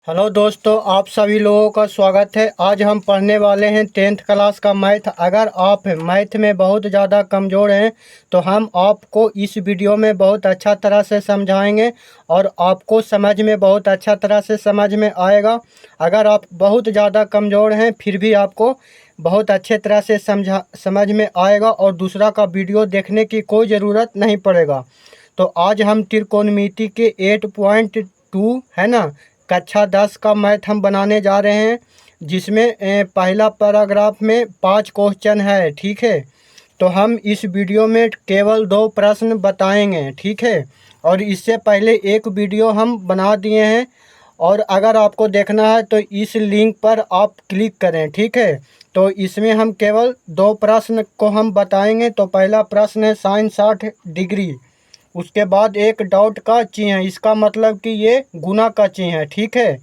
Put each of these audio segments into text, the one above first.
Hello दोस्तों, आप सभी लोगों का स्वागत है। आज हम पढ़ने वाले हैं 10th क्लास का मैथ। अगर आप मैथ में बहुत ज़्यादा कमज़ोर हैं तो हम आपको इस वीडियो में बहुत अच्छा तरह से समझाएंगे और आपको समझ में बहुत अच्छा तरह से समझ में आएगा। अगर आप बहुत ज़्यादा कमज़ोर हैं फिर भी आपको बहुत अच्छे तरह से समझ में आएगा और दूसरा का वीडियो देखने की कोई ज़रूरत नहीं पड़ेगा। तो आज हम त्रिकोणमिति के 8.2 है ना, कक्षा 10 का मैथ हम बनाने जा रहे हैं, जिसमें पहला पैराग्राफ में 5 क्वेश्चन है। ठीक है, तो हम इस वीडियो में केवल 2 प्रश्न बताएंगे। ठीक है, और इससे पहले एक वीडियो हम बना दिए हैं और अगर आपको देखना है तो इस लिंक पर आप क्लिक करें। ठीक है, तो इसमें हम केवल 2 प्रश्न को हम बताएंगे। तो पहला प्रश्न है साइन 60 डिग्री, उसके बाद एक डॉट का चिन्ह है, इसका मतलब कि ये गुना का चिन्ह है। ठीक है,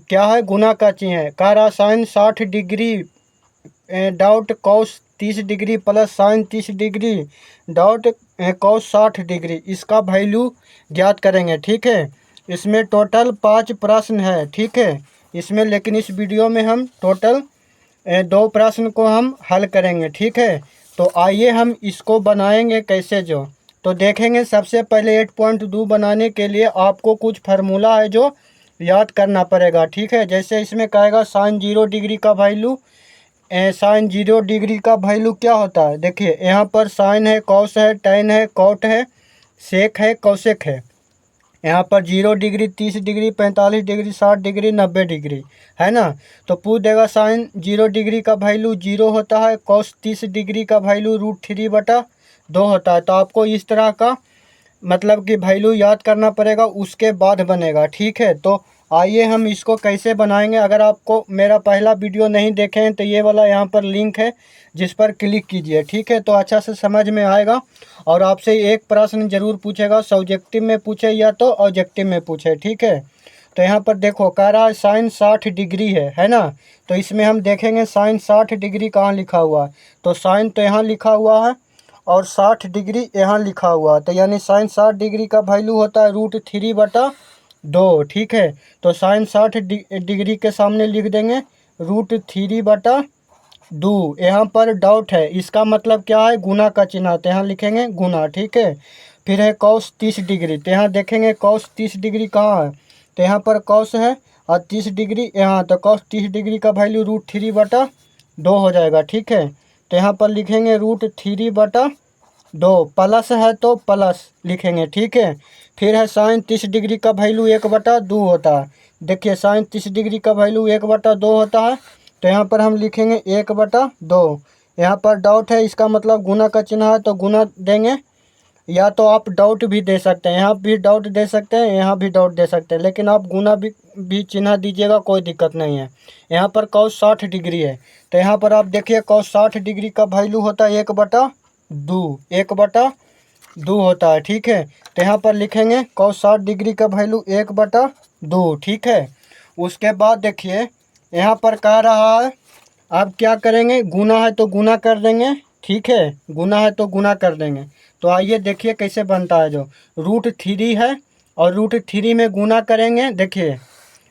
क्या है? गुना का चिन्ह है। कह रहा sine 60 degree dot cos 30 degree plus sine 30 degree dot cos 60 degree, इसका वैल्यू ज्ञात करेंगे। ठीक है, इसमें टोटल 5 प्रश्न है। ठीक है, इसमें लेकिन इस वीडियो में हम टोटल 2 प्रश्न को हम हल करेंगे। ठीक है, तो आइए हम इसको बनाएंगे कैसे जो तो देखेंगे। सबसे पहले 8.2 बनाने के लिए आपको कुछ फार्मूला है जो याद करना पड़ेगा। ठीक है, जैसे इसमें कहेगा साइन 0 डिग्री का वैल्यू, साइन 0 डिग्री का वैल्यू क्या होता है? देखिए यहाँ पर साइन है, कॉस है, टेन है, कॉट है, सेक है, कौसेक है। यहाँ पर 0 degree, 30 degree, 45 degree, 60 degree, 90 degree है ना। तो पूछ देगा साइन 0 डिग्री का वैल्यू 0 होता है, कॉस 30 डिग्री का वैल्यू √3/2 होता है। तो आपको इस तरह का मतलब कि वैल्यू याद करना पड़ेगा, उसके बाद बनेगा। ठीक है, तो आइए हम इसको कैसे बनाएंगे। अगर आपको मेरा पहला वीडियो नहीं देखे हैं तो ये वाला यहाँ पर लिंक है, जिस पर क्लिक कीजिए। ठीक है, तो अच्छा से समझ में आएगा। और आपसे एक प्रश्न जरूर पूछेगा, सब्जेक्टिव में पूछे या तो ऑब्जेक्टिव में पूछे। ठीक है, तो यहाँ पर देखो कह रहा है साइन 60 डिग्री है ना। तो इसमें हम देखेंगे साइन 60 डिग्री कहाँ लिखा हुआ है। तो साइन तो यहाँ लिखा हुआ है और 60 डिग्री यहाँ लिखा हुआ है। तो यानी साइन 60 डिग्री का वैल्यू होता है √3/2। ठीक है, तो साइन 60 डिग्री के सामने लिख देंगे √3/2। यहाँ पर डॉट है, इसका मतलब क्या है? गुना का चिन्ह, तो यहाँ लिखेंगे गुना। ठीक है, फिर है कॉस 30 डिग्री, तो यहाँ देखेंगे कॉस 30 डिग्री कहाँ है। तो यहाँ पर कॉस है और 30 डिग्री यहाँ, तो कॉस 30 डिग्री का वैल्यू √3/2 हो जाएगा। ठीक है, तो यहाँ पर लिखेंगे √3/2, प्लस है तो प्लस लिखेंगे। ठीक है, फिर है साइन 30 डिग्री का वैल्यू 1/2 होता है। देखिए साइन 30 डिग्री का वैल्यू 1/2 होता है, तो यहाँ पर हम लिखेंगे 1/2। यहाँ पर डॉट है, इसका मतलब गुना का चिन्ह है, तो गुना देंगे। या तो आप डॉट भी दे सकते हैं, यहाँ भी डॉट दे सकते हैं, यहाँ भी डॉट दे सकते हैं, लेकिन आप गुना भी चिन्ह दीजिएगा, कोई दिक्कत नहीं है। यहाँ पर कॉस 60 डिग्री है, तो यहाँ पर आप देखिए कॉस 60 डिग्री का वैल्यू होता है 1/2 होता है। ठीक है, तो यहाँ पर लिखेंगे कॉस 60 डिग्री का वैल्यू 1/2। ठीक है, उसके बाद देखिए यहाँ पर कह रहा है आप क्या करेंगे, गुना है तो गुना कर देंगे। ठीक है, गुना है तो गुना कर देंगे। तो आइए देखिए कैसे बनता है। जो √3 है और √3 में गुना करेंगे। देखिए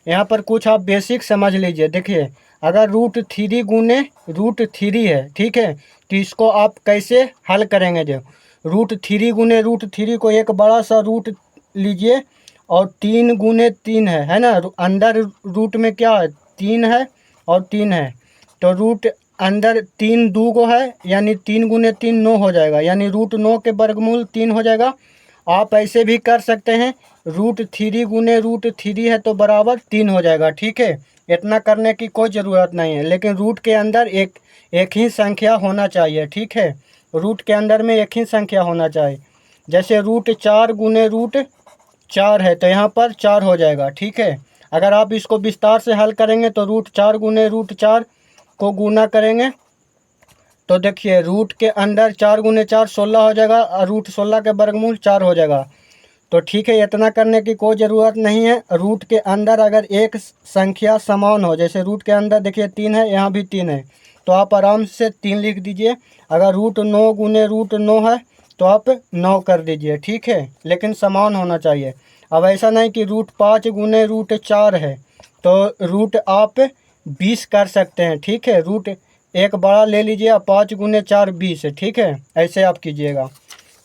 यहाँ पर कुछ आप बेसिक समझ लीजिए। देखिए अगर √3 गुने √3 है, ठीक है, तो इसको आप कैसे हल करेंगे। जो √3 गुने √3 को एक बड़ा सा रूट लीजिए और 3 गुने 3 है ना। अंदर रूट में क्या है? 3 है और 3 है, तो रूट अंदर 3 2 को है, यानी 3 गुने 3 9 हो जाएगा, यानी √9 के वर्गमूल 3 हो जाएगा। आप ऐसे भी कर सकते हैं, √3 गुने √3 है तो बराबर 3 हो जाएगा। ठीक है, इतना करने की कोई ज़रूरत नहीं है, लेकिन रूट के अंदर एक ही संख्या होना चाहिए। ठीक है, रूट के अंदर में एक ही संख्या होना चाहिए। जैसे √4 गुने √4 है तो यहाँ पर 4 हो जाएगा। ठीक है, अगर आप इसको विस्तार से हल करेंगे तो √4 गुने √4 को गुना करेंगे तो देखिए रूट के अंदर 4 गुने 4 16 हो जाएगा और √16 के वर्गमूल 4 हो जाएगा। तो ठीक है, इतना करने की कोई ज़रूरत नहीं है। रूट के अंदर अगर एक संख्या समान हो, जैसे रूट के अंदर देखिए 3 है, यहाँ भी 3 है, तो आप आराम से 3 लिख दीजिए। अगर √9 गुने √9 है तो आप 9 कर दीजिए। ठीक है, लेकिन समान होना चाहिए। अब ऐसा नहीं कि √5 गुने √4 है तो रूट आप 20 कर सकते हैं, ठीक है। रूट एक बड़ा ले लीजिए, 5 गुने 4 20, ठीक है, ऐसे आप कीजिएगा।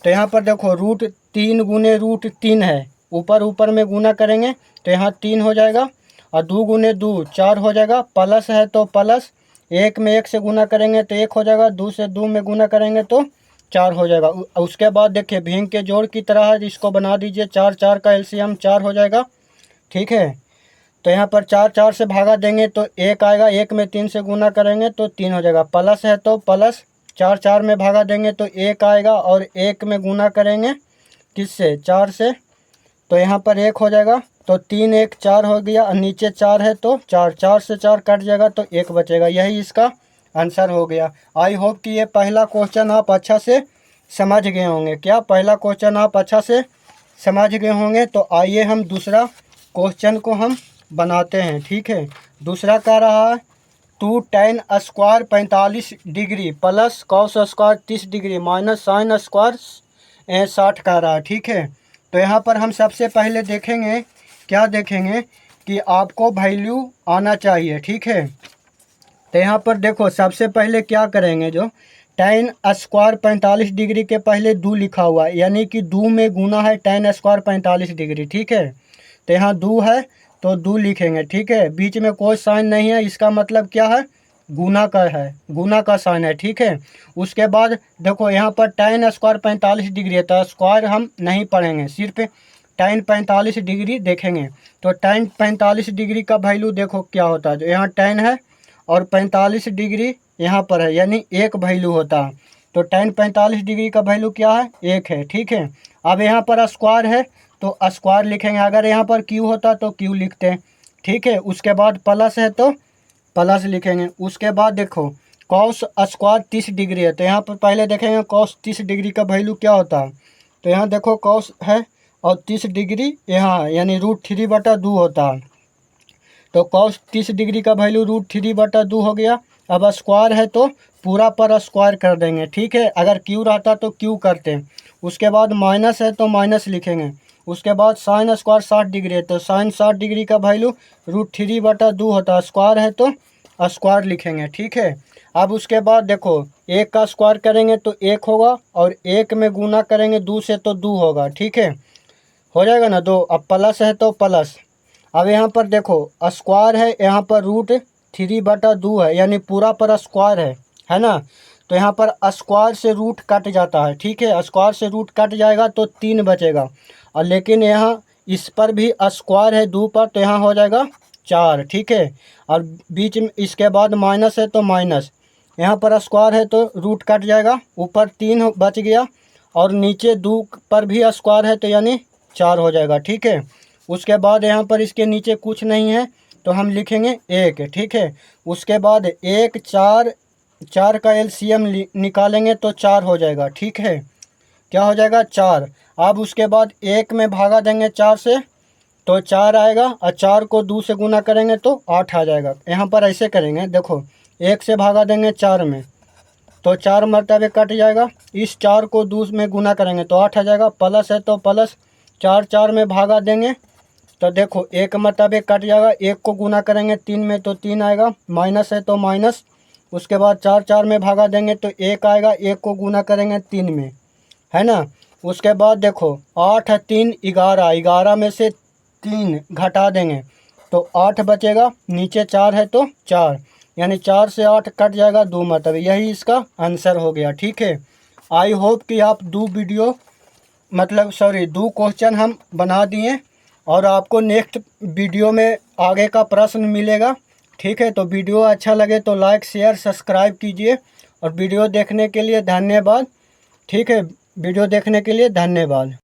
तो यहाँ पर देखो रूट 3 गुने रूट 3 है, ऊपर ऊपर में गुना करेंगे तो यहाँ 3 हो जाएगा, और 2 गुने 2 4 हो जाएगा, प्लस है तो प्लस, 1 में 1 से गुना करेंगे तो 1 हो जाएगा, 2 से 2 में गुना करेंगे तो 4 हो जाएगा। उसके बाद देखिए भीम के जोड़ की तरह है, इसको बना दीजिए, 4 4 का एलसीएम 4 हो जाएगा, ठीक है। तो यहाँ पर 4 4 से भागा देंगे तो 1 आएगा, 1 में 3 से गुना करेंगे तो 3 हो जाएगा, प्लस है तो प्लस, 4 4 में भागा देंगे तो 1 आएगा, और 1 में गुना करेंगे किससे, 4 से, तो यहाँ पर 1 हो जाएगा। तो 3 1 4 हो गया, और नीचे 4 है तो 4 4 से 4 कट जाएगा तो 1 बचेगा। यही इसका आंसर हो गया। आई होप कि ये पहला क्वेश्चन आप अच्छा से समझ गए होंगे। क्या पहला क्वेश्चन आप अच्छा से समझ गए होंगे? तो आइए हम दूसरा क्वेश्चन को हम बनाते हैं, ठीक है। दूसरा कह रहा है 2 tan square 45 degree plus cos square 30 degree minus sine square 60 कह रहा है, ठीक है। तो यहाँ पर हम सबसे पहले देखेंगे, क्या देखेंगे कि आपको वैल्यू आना चाहिए, ठीक है। तो यहाँ पर देखो सबसे पहले क्या करेंगे, जो tan स्क्वायर 45 डिग्री के पहले 2 लिखा हुआ है, यानी कि 2 में गुना है tan स्क्वायर 45 डिग्री, ठीक है। तो यहाँ 2 है तो 2 लिखेंगे, ठीक है। बीच में कोई साइन नहीं है, इसका मतलब क्या है, गुना का है, गुना का साइन है, ठीक है। उसके बाद देखो यहाँ पर tan स्क्वायर 45 डिग्री है, तो स्क्वायर हम नहीं पढ़ेंगे, सिर्फ tan 45 डिग्री देखेंगे। तो tan 45 डिग्री का वैल्यू देखो क्या होता है, जो यहाँ tan है और 45 डिग्री यहाँ पर है, यानी 1 वैल्यू होता है। तो tan 45 डिग्री का वैल्यू क्या है, 1 है, ठीक है। अब यहाँ पर स्क्वायर है तो स्क्वायर लिखेंगे, अगर यहाँ पर क्यू होता तो क्यू लिखते हैं, ठीक है। उसके बाद प्लस है तो प्लस लिखेंगे। उसके बाद देखो कॉस स्क्वायर 30 डिग्री है, तो यहाँ पर पहले देखेंगे कॉस 30 डिग्री का वैल्यू क्या होता है। तो यहाँ देखो कॉस है और 30 डिग्री यहाँ है, यानी √3/2 होता है। तो कॉस 30 डिग्री का वैल्यू √3/2 हो गया। अब स्क्वायर है तो पूरा पर स्क्वायर कर देंगे, ठीक है। अगर क्यू रहता तो क्यू करते। उसके बाद माइनस है तो माइनस लिखेंगे। उसके बाद साइन स्क्वायर 60 डिग्री है, तो साइन 60 डिग्री का वैल्यू √3/2 होता है, स्क्वायर है तो स्क्वायर लिखेंगे, ठीक है। अब उसके बाद देखो 1 का स्क्वायर करेंगे तो 1 होगा, और 1 में गुना करेंगे 2 से तो 2 होगा, ठीक है, हो जाएगा ना 2। अब प्लस है तो प्लस। अब यहाँ पर देखो स्क्वायर है, यहाँ पर √3/2 है, यानी पूरा पर स्क्वायर है ना। तो यहाँ पर स्क्वायर से रूट कट जाता है, ठीक है। स्क्वायर से रूट कट जाएगा तो 3 बचेगा, और लेकिन यहाँ इस पर भी स्क्वायर है 2 पर, तो यहाँ हो जाएगा 4, ठीक है। और बीच में इसके बाद माइनस है तो माइनस, यहाँ पर स्क्वायर है तो रूट कट जाएगा, ऊपर 3 बच गया, और नीचे 2 पर भी स्क्वायर है तो यानी 4 हो जाएगा, ठीक है। उसके बाद यहाँ पर इसके नीचे कुछ नहीं है तो हम लिखेंगे 1, ठीक है। उसके बाद 1 4 4 का एलसीएम निकालेंगे तो 4 हो जाएगा, ठीक है। क्या हो जाएगा, 4। अब उसके बाद 1 में भागा देंगे 4 से तो 4 आएगा, और 4 को 2 से गुना करेंगे तो 8 आ जाएगा। यहाँ पर ऐसे करेंगे, देखो 1 से भागा देंगे 4 में तो 4 मरतबे कट जाएगा, इस 4 को 2 में गुना करेंगे तो 8 आ जाएगा, प्लस है तो प्लस, 4 4 में भागा देंगे तो देखो 1 मरतबे कट जाएगा, 1 को गुना करेंगे 3 में तो 3 आएगा, माइनस है तो माइनस। उसके बाद 4 4 में भागा देंगे तो 1 आएगा, 1 को गुना करेंगे 3 में, है ना। उसके बाद देखो 8 3 11, 11 में से 3 घटा देंगे तो 8 बचेगा, नीचे 4 है तो 4, यानी 4 से 8 कट जाएगा 2 मतलब। यही इसका आंसर हो गया, ठीक है। आई होप कि आप 2 क्वेश्चन हम बना दिए, और आपको नेक्स्ट वीडियो में आगे का प्रश्न मिलेगा, ठीक है। तो वीडियो अच्छा लगे तो लाइक शेयर सब्सक्राइब कीजिए, और वीडियो देखने के लिए धन्यवाद, ठीक है। वीडियो देखने के लिए धन्यवाद।